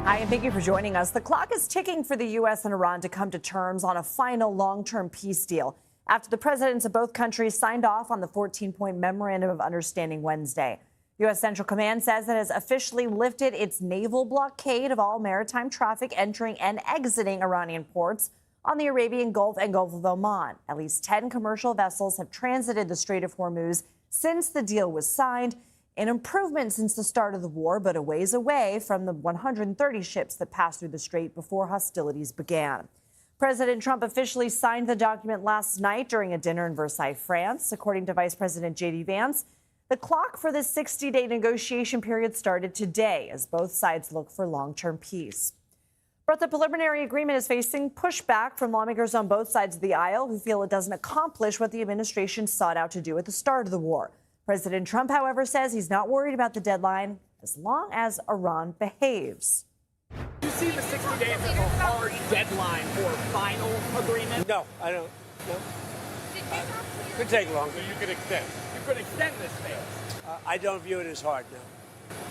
Hi, and thank you for joining us. The clock is ticking for the U.S. and Iran to come to terms on a final long-term peace deal after the presidents of both countries signed off on the 14-point memorandum of understanding Wednesday. U.S. Central Command says it has officially lifted its naval blockade of all maritime traffic entering and exiting Iranian ports on the Arabian Gulf and Gulf of Oman. At least 10 commercial vessels have transited the Strait of Hormuz since the deal was signed, an improvement since the start of the war, but a ways away from the 130 ships that passed through the strait before hostilities began. President Trump officially signed the document last night during a dinner in Versailles, France. According to Vice President J.D. Vance, the clock for this 60-day negotiation period started today as both sides look for long-term peace. But the preliminary agreement is facing pushback from lawmakers on both sides of the aisle who feel it doesn't accomplish what the administration sought out to do at the start of the war. President Trump, however, says he's not worried about the deadline as long as Iran behaves. Do you see the 60 days as a hard deadline for final agreement? No, I don't. No. Could take longer. So you could extend. You could extend this phase. I don't view it as hard, no.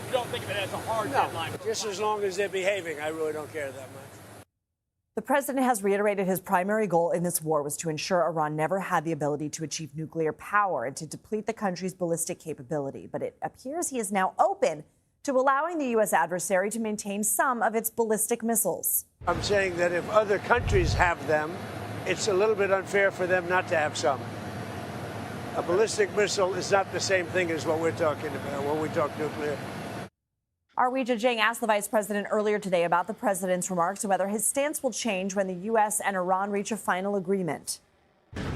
You don't think of it as a hard deadline? Just as long as they're behaving, I really don't care that much. The president has reiterated his primary goal in this war was to ensure Iran never had the ability to achieve nuclear power and to deplete the country's ballistic capability. But it appears he is now open to allowing the U.S. adversary to maintain some of its ballistic missiles. I'm saying that if other countries have them, it's a little bit unfair for them not to have some. A ballistic missile is not the same thing as what we're talking about when we talk nuclear. Our Wee Jiang asked the vice president earlier today about the president's remarks and whether his stance will change when the U.S. and Iran reach a final agreement.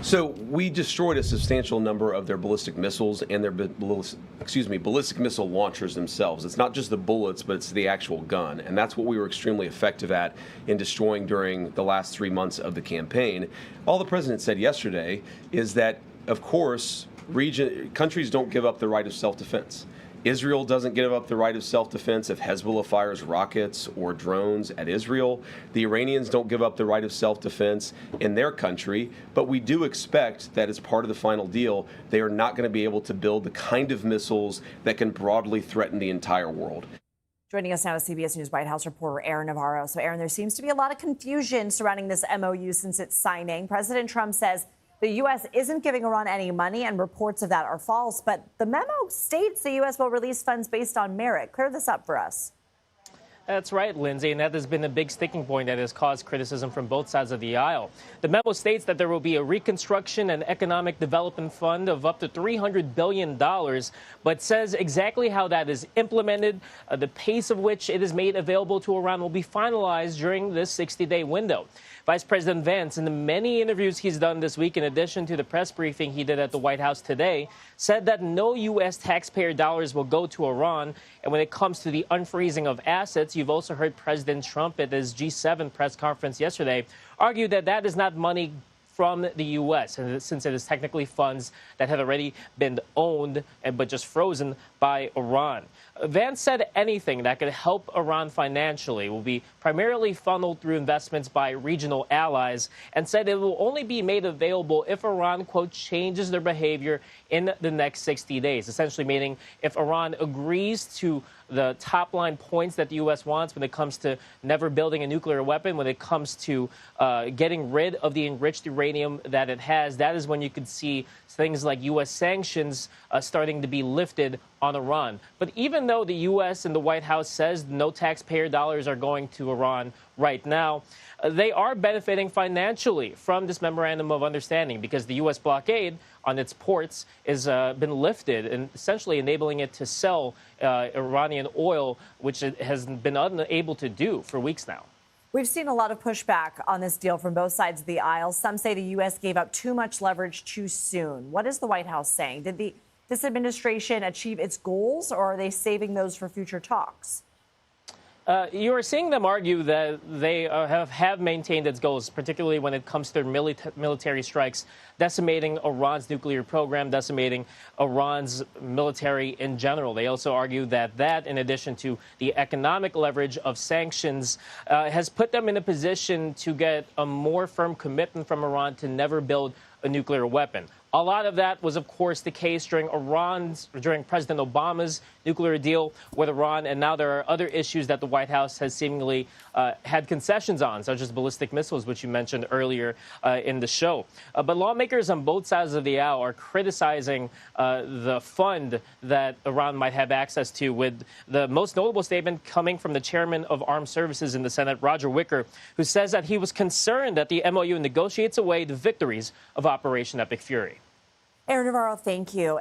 So we destroyed a substantial number of their ballistic missiles and their ballistic missile launchers themselves. It's not just the bullets, but it's the actual gun. And that's what we were extremely effective at in destroying during the last 3 months of the campaign. All the president said yesterday is that, of course, countries don't give up the right of self-defense. Israel doesn't give up the right of self-defense if Hezbollah fires rockets or drones at Israel. The Iranians don't give up the right of self-defense in their country. But we do expect that as part of the final deal, they are not going to be able to build the kind of missiles that can broadly threaten the entire world. Joining us now is CBS News White House reporter Aaron Navarro. So, Aaron, there seems to be a lot of confusion surrounding this MOU since its signing. President Trump says the U.S. isn't giving Iran any money, and reports of that are false. But the memo states the U.S. will release funds based on merit. Clear this up for us. That's right, Lindsay, and that has been a big sticking point that has caused criticism from both sides of the aisle. The memo states that there will be a reconstruction and economic development fund of up to $300 billion, but says exactly how that is implemented, the pace of which it is made available to Iran will be finalized during this 60-day window. Vice President Vance, in the many interviews he's done this week, in addition to the press briefing he did at the White House today, said that no U.S. taxpayer dollars will go to Iran. And when it comes to the unfreezing of assets, you've also heard President Trump at his G7 press conference yesterday argue that that is not money from the U.S., and since it is technically funds that had already been owned but just frozen by Iran. Vance said anything that could help Iran financially will be primarily funneled through investments by regional allies, and said it will only be made available if Iran, quote, changes their behavior in the next 60 days, essentially meaning if Iran agrees to the top line points that the U.S. wants when it comes to never building a nuclear weapon, when it comes to getting rid of the enriched uranium that it has, that is when you could see things like U.S. sanctions starting to be lifted on Iran. But even though the U.S. and the White House says no taxpayer dollars are going to Iran right now, they are benefiting financially from this memorandum of understanding because the U.S. blockade on its ports has been lifted and essentially enabling it to sell Iranian oil, which it has been unable to do for weeks now. We've seen a lot of pushback on this deal from both sides of the aisle. Some say the U.S. gave up too much leverage too soon. What is the White House saying? Did this administration achieve its goals, or are they saving those for future talks? You are seeing them argue that they have maintained its goals, particularly when it comes to military strikes, decimating Iran's nuclear program, decimating Iran's military in general. They also argue that, in addition to the economic leverage of sanctions, has put them in a position to get a more firm commitment from Iran to never build a nuclear weapon. A lot of that was, of course, the case during President Obama's nuclear deal with Iran, and now there are other issues that the White House has seemingly had concessions on, such as ballistic missiles, which you mentioned earlier in the show. But lawmakers on both sides of the aisle are criticizing the fund that Iran might have access to, with the most notable statement coming from the chairman of Armed Services in the Senate, Roger Wicker, who says that he was concerned that the MOU negotiates away the victories of Operation Epic Fury. Aaron Navarro, thank you.